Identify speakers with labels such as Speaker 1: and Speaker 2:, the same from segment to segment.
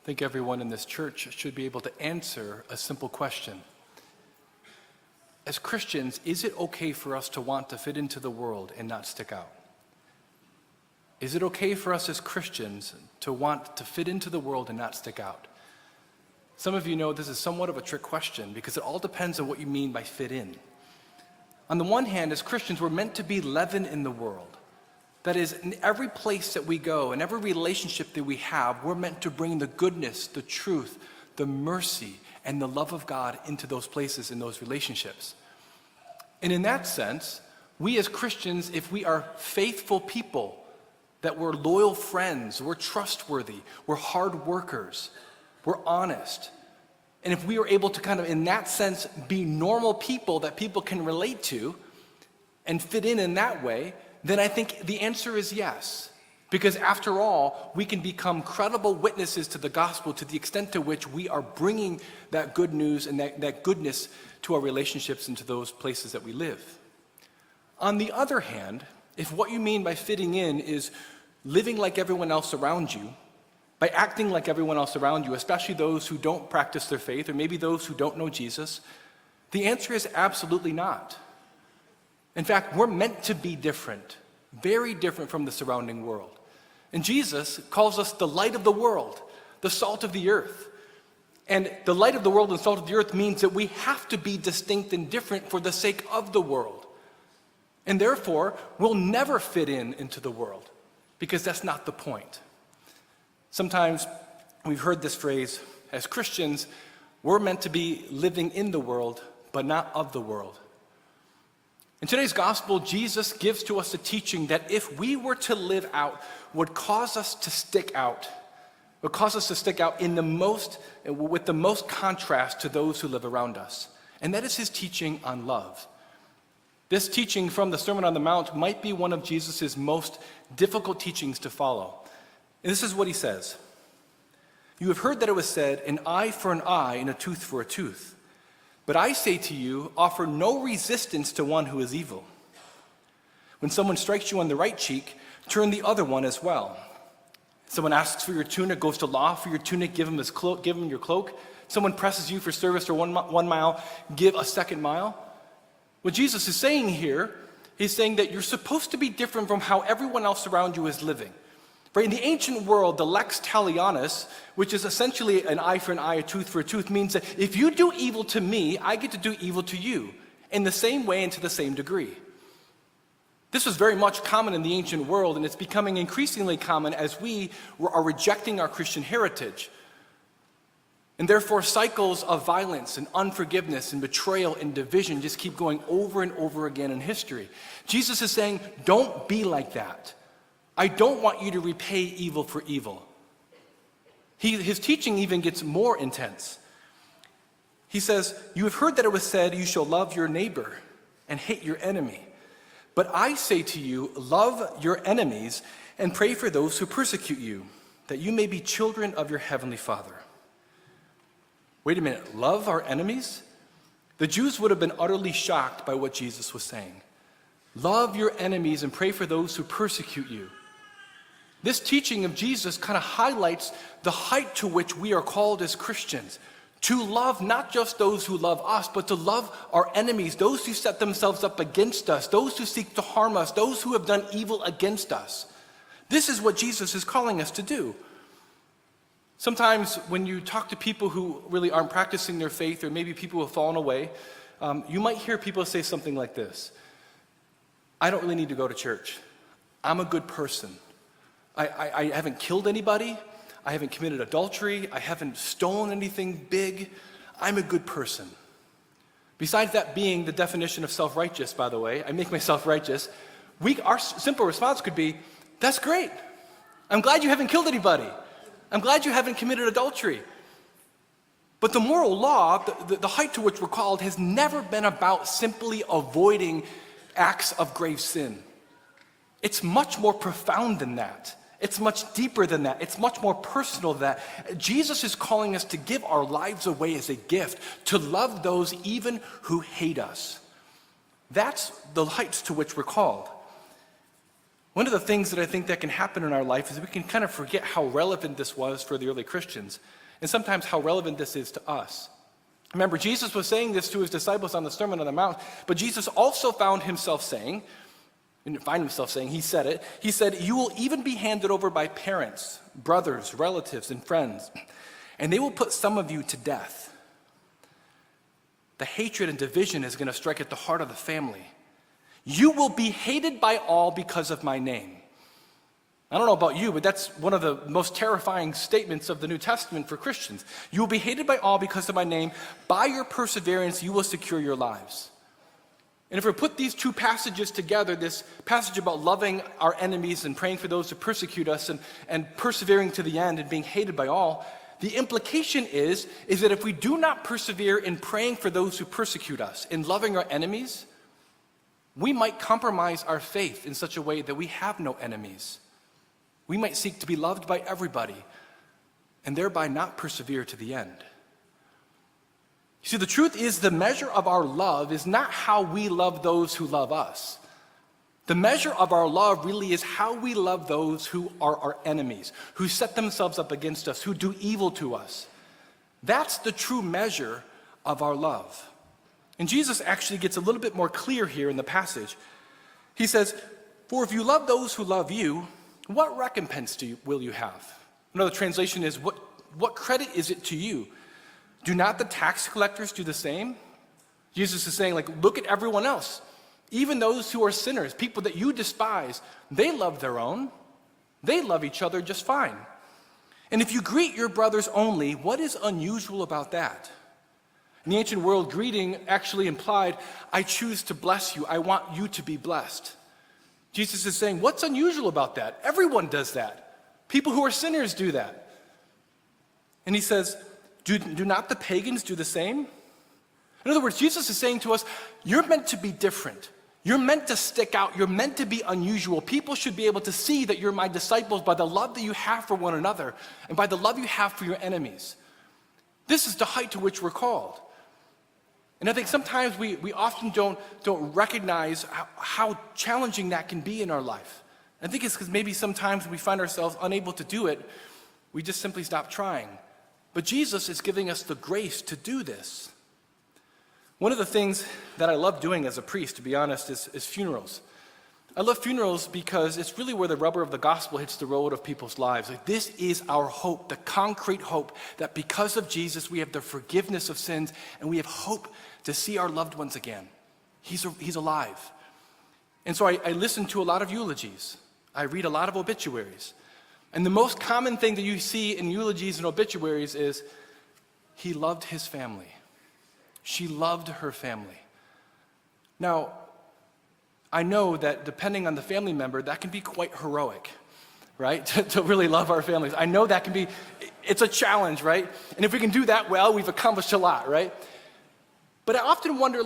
Speaker 1: I think everyone in this church should be able to answer a simple question. As Christians, is it okay for us to want to fit into the world and not stick out? Is it okay for us as Christians to want to fit into the world and not stick out? Some of you know this is somewhat of a trick question because it all depends on what you mean by fit in. On the one hand, as Christians, we're meant to be leaven in the world. That is, in every place that we go, in every relationship that we have, we're meant to bring the goodness, the truth, the mercy, and the love of God into those places, in those relationships. And in that sense, we as Christians, if we are faithful people, that we're loyal friends, we're trustworthy, we're hard workers, we're honest, and if we are able to kind of, in that sense, be normal people that people can relate to and fit in that way, then I think the answer is yes. Because after all, we can become credible witnesses to the gospel to the extent to which we are bringing that good news and that goodness to our relationships and to those places that we live. On the other hand, if what you mean by fitting in is living like everyone else around you, by acting like everyone else around you, especially those who don't practice their faith or maybe those who don't know Jesus, the answer is absolutely not. In fact, we're meant to be different, very different from the surrounding world. And Jesus calls us the light of the world, the salt of the earth. And the light of the world and salt of the earth means that we have to be distinct and different for the sake of the world. And therefore, we'll never fit into the world because that's not the point. Sometimes we've heard this phrase, as Christians, we're meant to be living in the world, but not of the world. In today's gospel, Jesus gives to us a teaching that if we were to live out, would cause us to stick out, with the most contrast to those who live around us. And that is his teaching on love. This teaching from the Sermon on the Mount might be one of Jesus' most difficult teachings to follow. And this is what he says. You have heard that it was said, an eye for an eye and a tooth for a tooth. But I say to you, offer no resistance to one who is evil. When someone strikes you on the right cheek, turn the other one as well. Someone asks for your tunic, goes to law for your tunic, give him your cloak. Someone presses you for service for 1 mile, give a second mile. What Jesus is saying here, he's saying that you're supposed to be different from how everyone else around you is living. Right? In the ancient world, the lex talionis, which is essentially an eye for an eye, a tooth for a tooth, means that if you do evil to me, I get to do evil to you in the same way and to the same degree. This was very much common in the ancient world, and it's becoming increasingly common as we are rejecting our Christian heritage. And therefore, cycles of violence and unforgiveness and betrayal and division just keep going over and over again in history. Jesus is saying, don't be like that. I don't want you to repay evil for evil. His teaching even gets more intense. He says, you have heard that it was said, you shall love your neighbor and hate your enemy. But I say to you, love your enemies and pray for those who persecute you, that you may be children of your heavenly Father. Wait a minute, love our enemies? The Jews would have been utterly shocked by what Jesus was saying. Love your enemies and pray for those who persecute you. This teaching of Jesus kind of highlights the height to which we are called as Christians. To love not just those who love us, but to love our enemies, those who set themselves up against us, those who seek to harm us, those who have done evil against us. This is what Jesus is calling us to do. Sometimes when you talk to people who really aren't practicing their faith, or maybe people who have fallen away, you might hear people say something like this. I don't really need to go to church. I'm a good person. I haven't killed anybody. I haven't committed adultery. I haven't stolen anything big. I'm a good person. Besides that being the definition of self-righteous, by the way, I make myself righteous, our simple response could be, that's great. I'm glad you haven't killed anybody. I'm glad you haven't committed adultery. But the moral law, the height to which we're called, has never been about simply avoiding acts of grave sin. It's much more profound than that. It's much deeper than that. It's much more personal than that. Jesus is calling us to give our lives away as a gift, to love those even who hate us. That's the heights to which we're called. One of the things that I think that can happen in our life is we can kind of forget how relevant this was for the early Christians, and sometimes how relevant this is to us. Remember, Jesus was saying this to his disciples on the Sermon on the Mount, but Jesus also found himself saying, he said it, he said, "You will even be handed over by parents, brothers, relatives, and friends, and they will put some of you to death." The hatred and division is going to strike at the heart of the family. "You will be hated by all because of my name." I don't know about you, but that's one of the most terrifying statements of the New Testament for Christians. "You will be hated by all because of my name. By your perseverance, you will secure your lives." And if we put these two passages together, this passage about loving our enemies and praying for those who persecute us and persevering to the end and being hated by all, the implication is that if we do not persevere in praying for those who persecute us, in loving our enemies, we might compromise our faith in such a way that we have no enemies. We might seek to be loved by everybody and thereby not persevere to the end. You see, the truth is the measure of our love is not how we love those who love us. The measure of our love really is how we love those who are our enemies, who set themselves up against us, who do evil to us. That's the true measure of our love. And Jesus actually gets a little bit more clear here in the passage. He says, "For if you love those who love you, what recompense will you have?" Another translation is, what credit is it to you? Do not the tax collectors do the same? Jesus is saying, look at everyone else. Even those who are sinners, people that you despise, they love their own. They love each other just fine. And if you greet your brothers only, what is unusual about that? In the ancient world, greeting actually implied, "I choose to bless you. I want you to be blessed." Jesus is saying, what's unusual about that? Everyone does that. People who are sinners do that. And he says, do not the pagans do the same? In other words, Jesus is saying to us, you're meant to be different. You're meant to stick out. You're meant to be unusual. People should be able to see that you're my disciples by the love that you have for one another and by the love you have for your enemies. This is the height to which we're called. And I think sometimes we often don't recognize how challenging that can be in our life. I think it's because maybe sometimes we find ourselves unable to do it. We just simply stop trying. But Jesus is giving us the grace to do this. One of the things that I love doing as a priest, to be honest, is funerals. I love funerals because it's really where the rubber of the gospel hits the road of people's lives. This is our hope, the concrete hope that because of Jesus we have the forgiveness of sins and we have hope to see our loved ones again. He's alive. And so I listen to a lot of eulogies. I read a lot of obituaries. And the most common thing that you see in eulogies and obituaries is, he loved his family. She loved her family. Now, I know that depending on the family member, that can be quite heroic, right? to really love our families. I know that can be, it's a challenge, right? And if we can do that well, we've accomplished a lot, right? But I often wonder,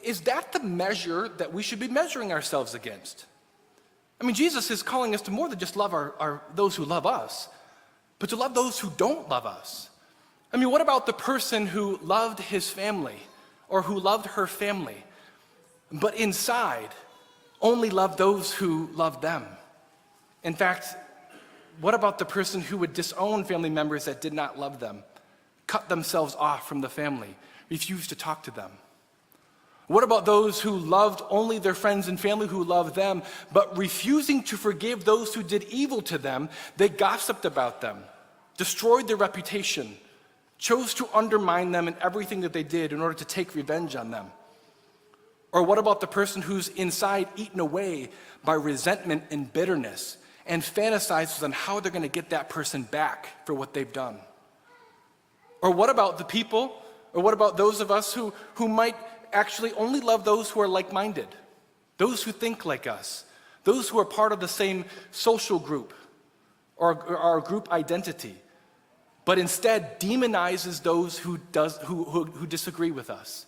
Speaker 1: is that the measure that we should be measuring ourselves against? I mean, Jesus is calling us to more than just love those who love us, but to love those who don't love us. I mean, what about the person who loved his family or who loved her family, but inside only loved those who loved them? In fact, what about the person who would disown family members that did not love them, cut themselves off from the family, refuse to talk to them? What about those who loved only their friends and family who loved them, but refusing to forgive those who did evil to them, they gossiped about them, destroyed their reputation, chose to undermine them in everything that they did in order to take revenge on them? Or what about the person who's inside eaten away by resentment and bitterness and fantasizes on how they're going to get that person back for what they've done? Or what about the people, or what about those of us who might actually only love those who are like-minded, those who think like us, those who are part of the same social group or our group identity, but instead demonizes those who disagree with us,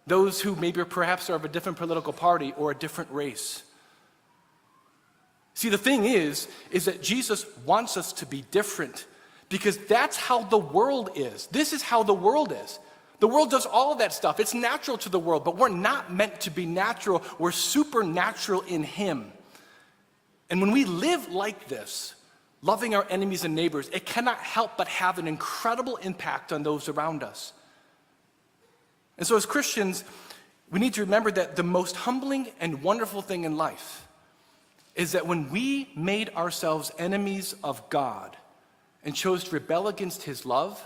Speaker 1: those who maybe perhaps are of a different political party or a different race? See, the thing is that Jesus wants us to be different because that's how the world is. This is how the world is. The world does all of that stuff. It's natural to the world, but we're not meant to be natural. We're supernatural in him. And when we live like this, loving our enemies and neighbors, it cannot help but have an incredible impact on those around us. And so as Christians, we need to remember that the most humbling and wonderful thing in life is that when we made ourselves enemies of God and chose to rebel against his love,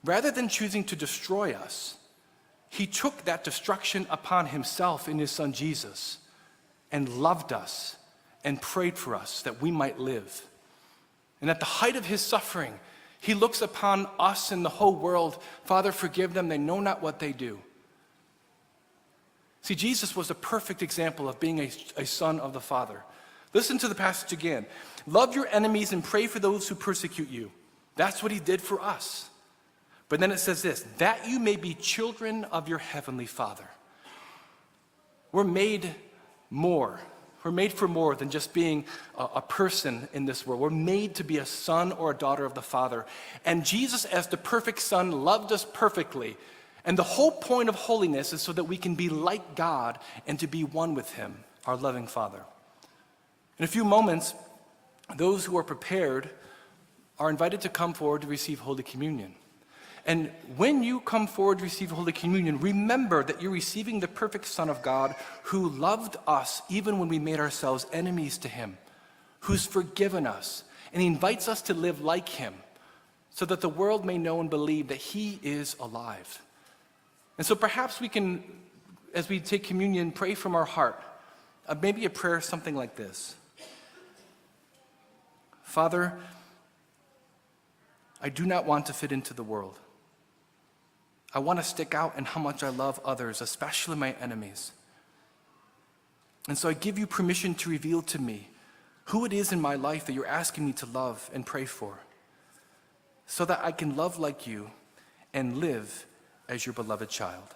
Speaker 1: rather than choosing to destroy us, he took that destruction upon himself in his son Jesus and loved us and prayed for us that we might live. And at the height of his suffering, he looks upon us and the whole world. Father, forgive them, they know not what they do. See, Jesus was a perfect example of being a son of the Father. Listen to the passage again. Love your enemies and pray for those who persecute you. That's what he did for us. But then it says this, that you may be children of your heavenly Father. We're made more. We're made for more than just being a person in this world. We're made to be a son or a daughter of the Father. And Jesus, as the perfect Son, loved us perfectly. And the whole point of holiness is so that we can be like God and to be one with him, our loving Father. In a few moments, those who are prepared are invited to come forward to receive Holy Communion. And when you come forward to receive Holy Communion, remember that you're receiving the perfect Son of God who loved us even when we made ourselves enemies to him, who's forgiven us, and he invites us to live like him so that the world may know and believe that he is alive. And so perhaps we can, as we take communion, pray from our heart. Maybe a prayer something like this. Father, I do not want to fit into the world. I want to stick out in how much I love others, especially my enemies. And so I give you permission to reveal to me who it is in my life that you're asking me to love and pray for, so that I can love like you and live as your beloved child.